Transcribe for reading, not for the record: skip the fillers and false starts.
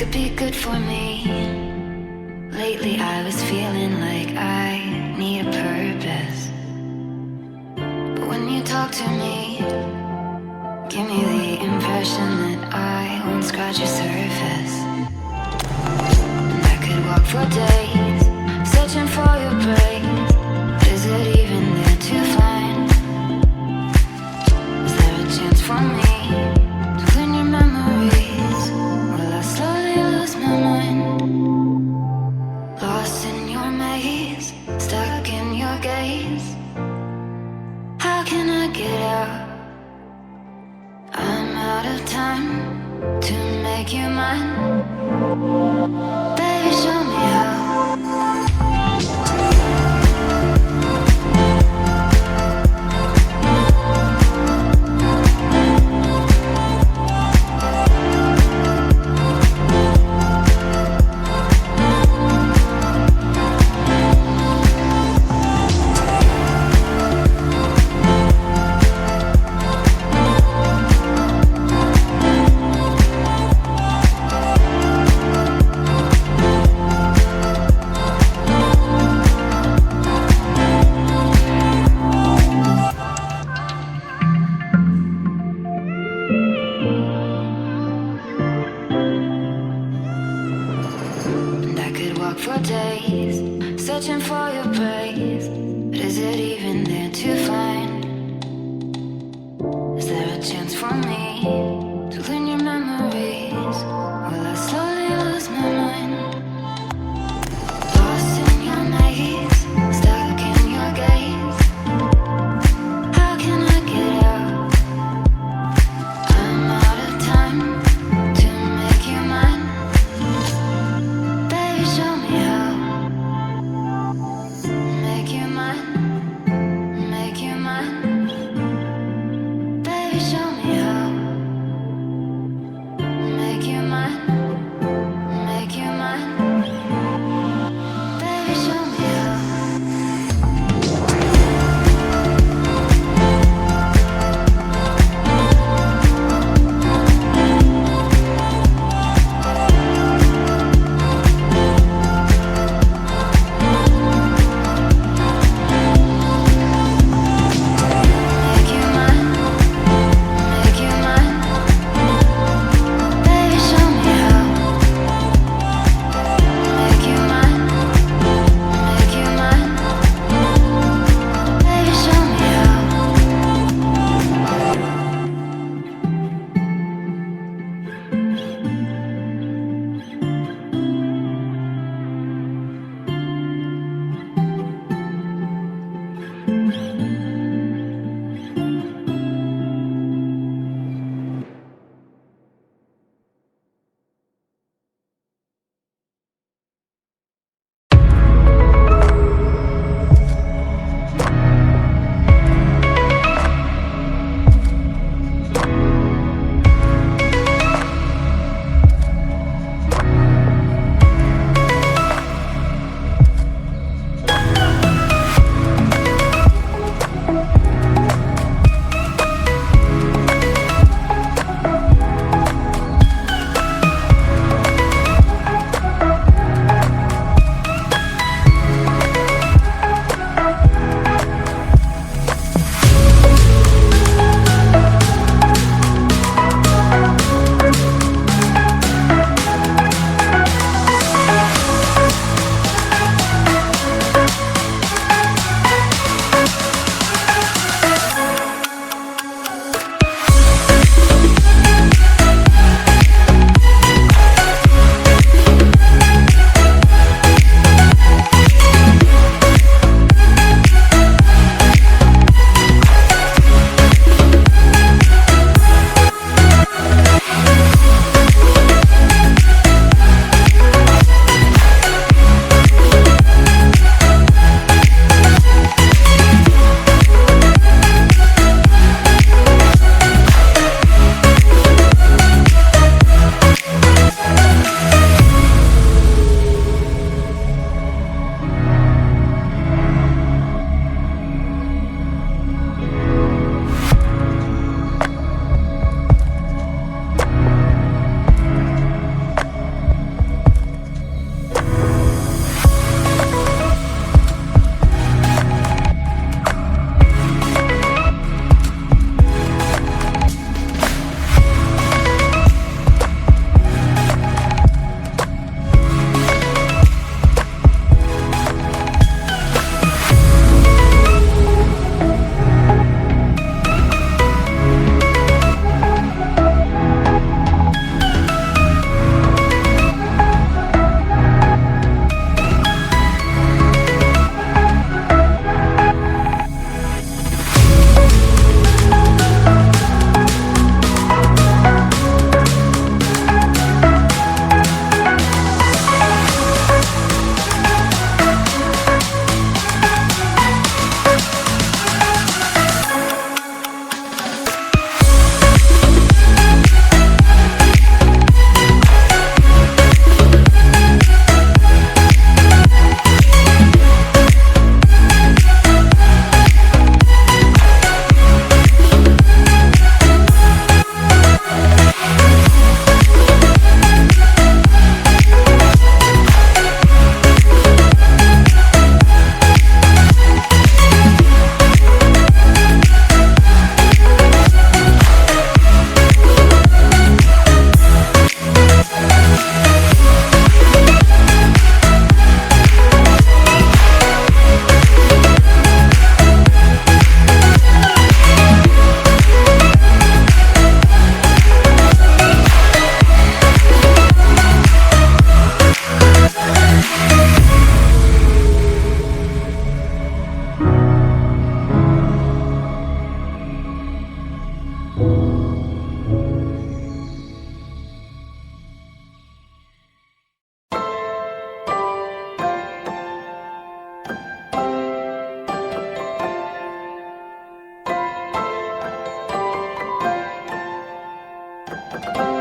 could be good for me. Lately I was feeling like I need a purpose. But when you talk to me, give me the impression that I won't scratch your surface. And I could walk for days, searching for your praise. But is it even there to find? Is there a chance for me to win your memories? Will I slowly lose my mind? Lost in your maze, stuck in your gaze. How can I get out? I'm out of time to make you mine. Baby, show me how. For days, searching for your praise. But is it even there to find? Is there a chance for me to win your memories? Will I slowly lose my mind? Lost in your maze, stuck in your gaze. How can I get out? I'm out of time to make you mine. Baby, show me how. Make you mine. you.